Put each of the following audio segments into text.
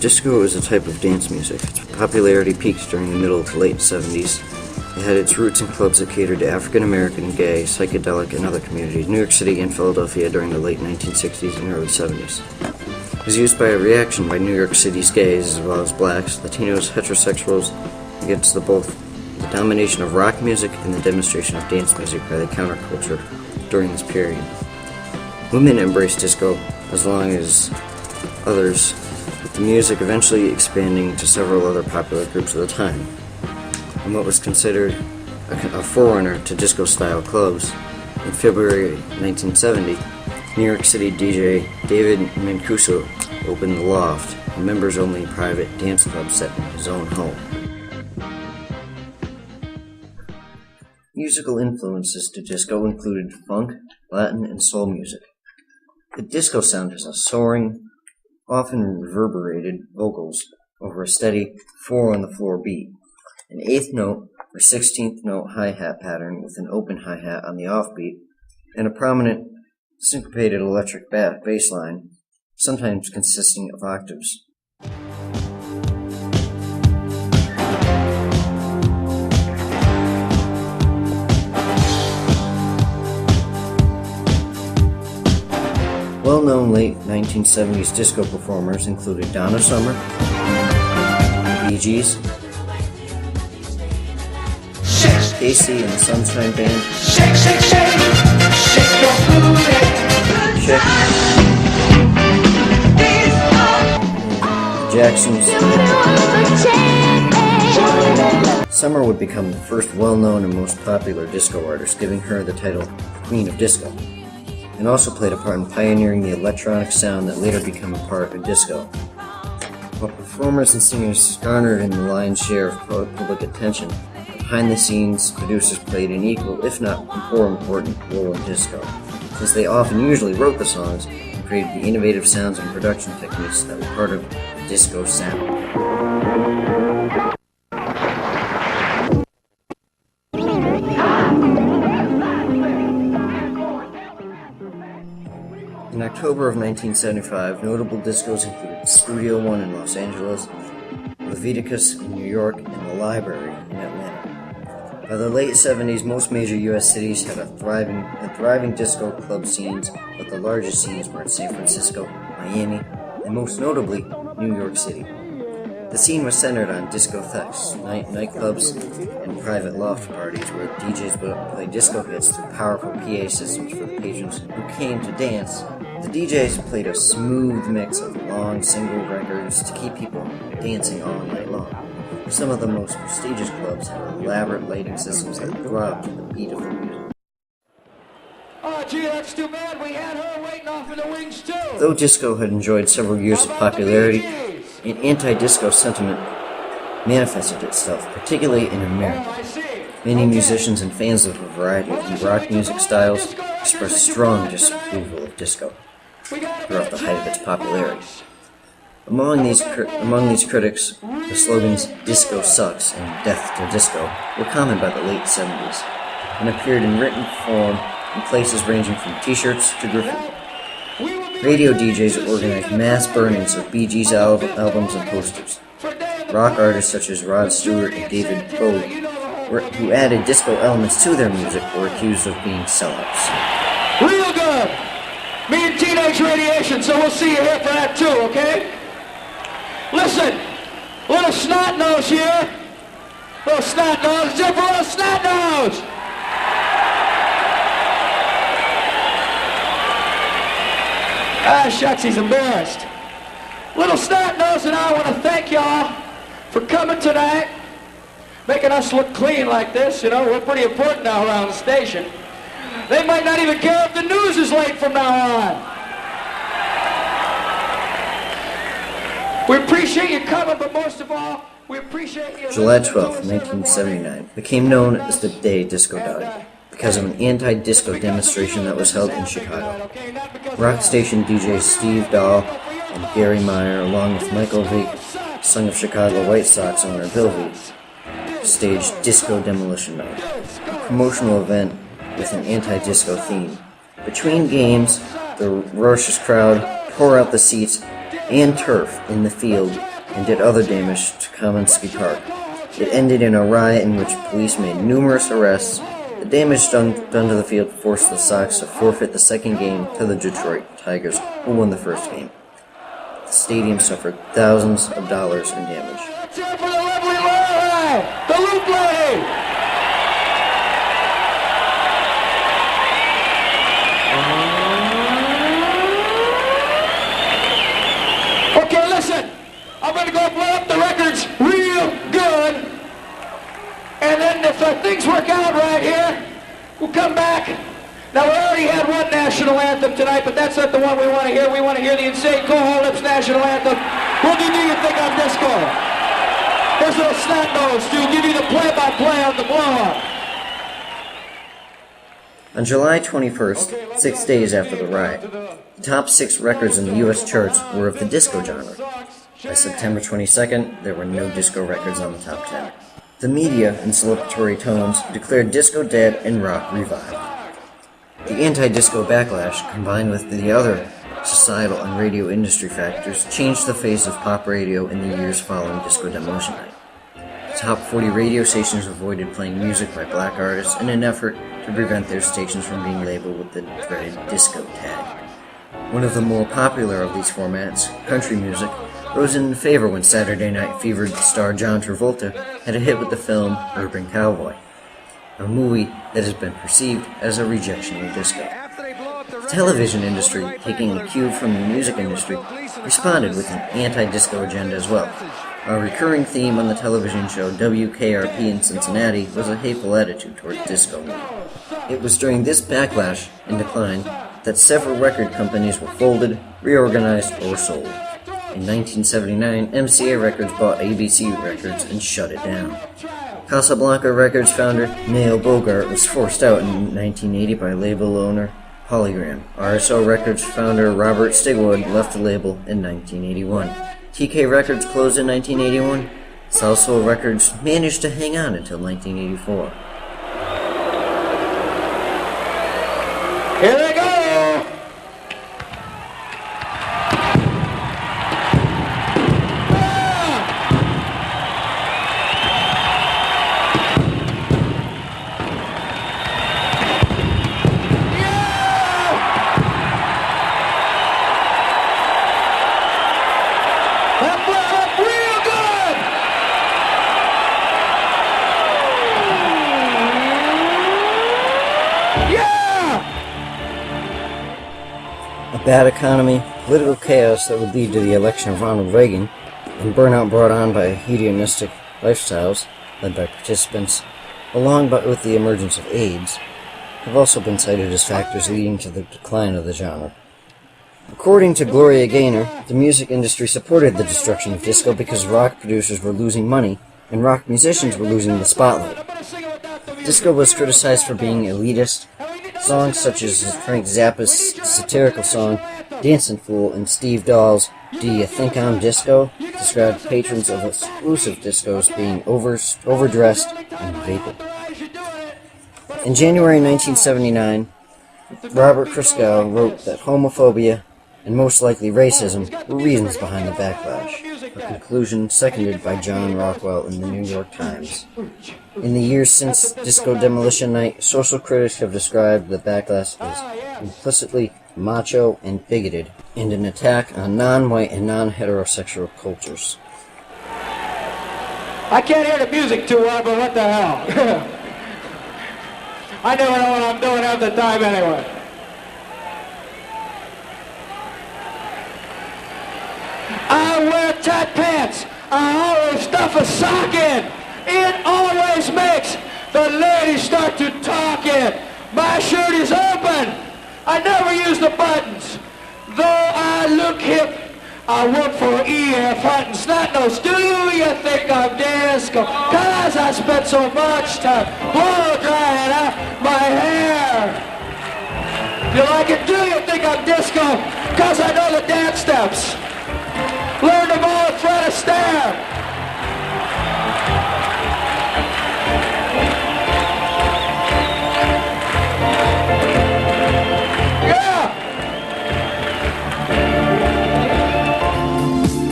Disco is a type of dance music. Its popularity peaked during the middle to late 70s. It had its roots in clubs that catered to African American, gay, psychedelic, and other communities, New York City and Philadelphia during the late 1960s and early 70s. It was used by a reaction by New York City's gays, as well as blacks, Latinos, heterosexuals, against the domination of rock music and the demonstration of dance music by the counterculture during this period. Women embraced disco, as long as others, with the music eventually expanding to several other popular groups of the time. In what was considered a forerunner to disco-style clubs, in February 1970, New York City DJ David Mancuso opened The Loft, a members-only private dance club set in his own home. Musical influences to disco included funk, Latin, and soul music. The disco sound has a soaring, often reverberated vocals over a steady 4-on-the-floor beat, an 8th note or 16th note hi-hat pattern with an open hi-hat on the offbeat, and a prominent syncopated electric bass line, sometimes consisting of octaves. Well-known late 1970s disco performers included Donna Summer, the Bee Gees, Casey and the Sunshine Band, Shake, shake, shake, shake your booty. Chick, Jacksons. Summer would become the first well-known and most popular disco artist, giving her the title Queen of Disco, and also played a part in pioneering the electronic sound that later became a part of disco. While performers and singers garnered in the lion's share of public attention, behind the scenes, producers played an equal, if not more important, role in disco, since they usually wrote the songs and created the innovative sounds and production techniques that were part of the disco sound. In October of 1975, notable discos included Studio One in Los Angeles, Leviticus in New York, and The Library in Atlanta. By the late 70s, most major U.S. cities had thriving disco club scenes, but the largest scenes were in San Francisco, Miami, and most notably, New York City. The scene was centered on discotheques, nightclubs, and private loft parties where DJs would play disco hits through powerful PA systems for the patrons who came to dance. The DJs played a smooth mix of long single records to keep people dancing all night long. Some of the most prestigious clubs had elaborate lighting systems that throbbed to the beat of the music. Oh, gee, that's too bad. We had her waiting off in the wings, too. Though disco had enjoyed several years of popularity, an anti-disco sentiment manifested itself, particularly in America. Many musicians and fans of a variety of rock music styles expressed strong disapproval of disco throughout the height of its popularity. Among these critics, the slogans "Disco sucks" and "Death to Disco" were common by the late 70s and appeared in written form in places ranging from t-shirts to graffiti. Radio DJs organized mass burnings of Bee Gees albums and posters. Rock artists such as Rod Stewart and David Bowie, who added disco elements to their music, were accused of being sellouts. Real good. Me and Teenage Radiation, so we'll see you here for that too, okay? Listen, little snot nose here. Little snot nose, jump for little snot nose. Ah, shucks, he's embarrassed. Little snot nose and I want to thank y'all for coming tonight, making us look clean like this. You know, we're pretty important now around the station. They might not even care if the news is late from now on. We appreciate you coming, but most of all, we appreciate you. July 12, 1979, became known as the day disco died because of an anti-disco demonstration that was held in Chicago. Rock station DJs Steve Dahl and Gary Meyer, along with Michael Vick, son of Chicago White Sox owner Bill Vick, staged Disco Demolition Night, a promotional event with an anti-disco theme. Between games, the raucous crowd tore out the seats and turf in the field and did other damage to Kaminsky Park. It ended in a riot in which police made numerous arrests. The damage done to the field forced the Sox to forfeit the second game to the Detroit Tigers, who won the first game. The stadium suffered thousands of dollars in damage. Let's hear it for the lovely Lori, the Loop Lady. Okay, listen. I'm going to go blow up the records real good. And then if things work out right here, we'll come back. Now, we already had one national anthem tonight, but that's not the one we want to hear. We want to hear the Insane Cold Lips national anthem. What do you think I'm disco? There's little snot nose to give you the play-by-play on the blow-up. On July 21st, 6 days after the riot, the top 6 records in the U.S. charts were of the disco genre. By September 22nd, there were no disco records on the top 10. The media, in celebratory tones, declared disco dead and rock revived. The anti-disco backlash, combined with the other societal and radio industry factors, changed the face of pop radio in the years following Disco Demolition Night. The top 40 radio stations avoided playing music by black artists in an effort to prevent their stations from being labeled with the dreaded disco tag. One of the more popular of these formats, country music, rose in favor when Saturday Night Fever star John Travolta had a hit with the film Urban Cowboy, a movie that has been perceived as a rejection of disco. The television industry, taking a cue from the music industry, responded with an anti-disco agenda as well. A recurring theme on the television show WKRP in Cincinnati was a hateful attitude toward disco music. It was during this backlash and decline that several record companies were folded, reorganized, or sold. In 1979, MCA Records bought ABC Records and shut it down. Casablanca Records founder Neil Bogart was forced out in 1980 by label owner Polygram. RSO Records founder Robert Stigwood left the label in 1981. TK Records closed in 1981. South Soul Records managed to hang on until 1984. Here they go! A bad economy, political chaos that would lead to the election of Ronald Reagan, and burnout brought on by hedonistic lifestyles led by participants, along with the emergence of AIDS, have also been cited as factors leading to the decline of the genre. According to Gloria Gaynor, the music industry supported the destruction of disco because rock producers were losing money and rock musicians were losing the spotlight. Disco was criticized for being elitist. Songs such as Frank Zappa's satirical song Dancin' Fool and Steve Dahl's Do You Think I'm Disco described patrons of exclusive discos being overdressed and vapid. In January 1979, Robert Christgau wrote that homophobia and most likely racism were reasons behind the backlash, a conclusion seconded by John Rockwell in the New York Times. In the years since Disco Demolition Night, social critics have described the backlash as implicitly macho and bigoted, and an attack on non-white and non-heterosexual cultures. I can't hear the music too well, but what the hell? I never know what I'm doing half the time anyway. I wear tight pants. I always stuff a sock in. It always makes the ladies start to talk in. My shirt is open. I never use the buttons. Though I look hip, I work for EF Hunting Snot-Nose. Do you think I'm disco? Cause I spent so much time blow drying out my hair. You like it? Do you think I'm disco? Cause I know the dance steps. Learn them all with Fred Astaire. Yeah!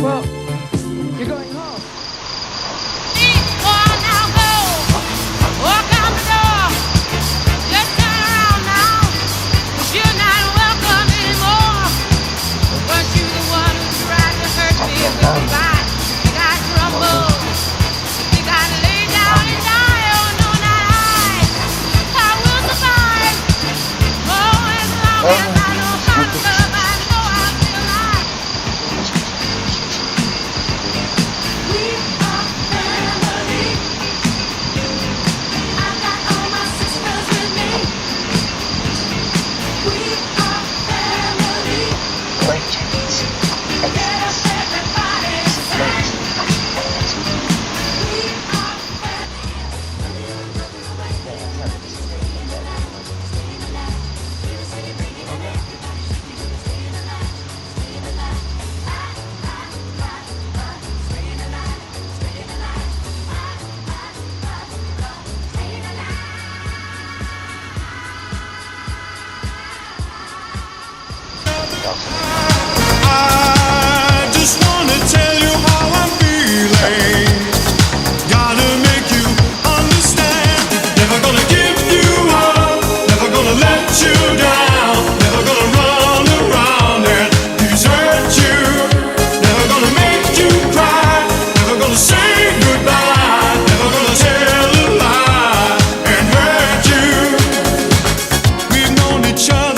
Well, you go go. I just wanna tell you how I'm feeling. Gotta make you understand. Never gonna give you up. Never gonna let you down. Never gonna run around and desert you. Never gonna make you cry. Never gonna say goodbye. Never gonna tell a lie and hurt you. We've known each other